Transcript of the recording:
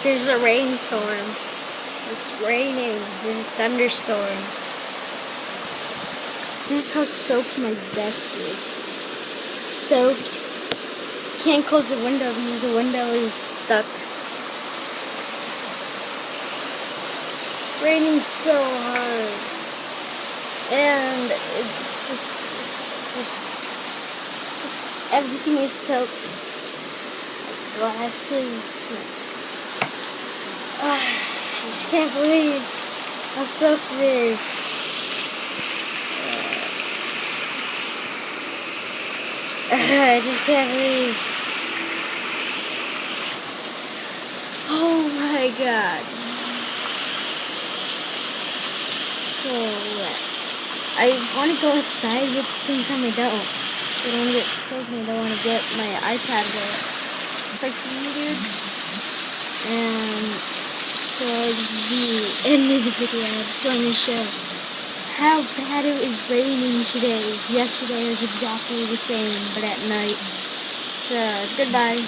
There's a rainstorm. It's raining. There's a thunderstorm. This is how soaked my desk is. Soaked. Can't close the window because the window is stuck. It's raining so hard. And it's just everything is soaked. Glasses. I just can't believe how soaked it is. I just can't believe. Oh my god. So wet. I want to go outside, but at the same time I don't. I don't want to get cold and I don't want to get my iPad wet. It's like weird. And so this is the end of the video. I just wanted to show how bad it was raining today. Yesterday was exactly the same, but at night. So, goodbye.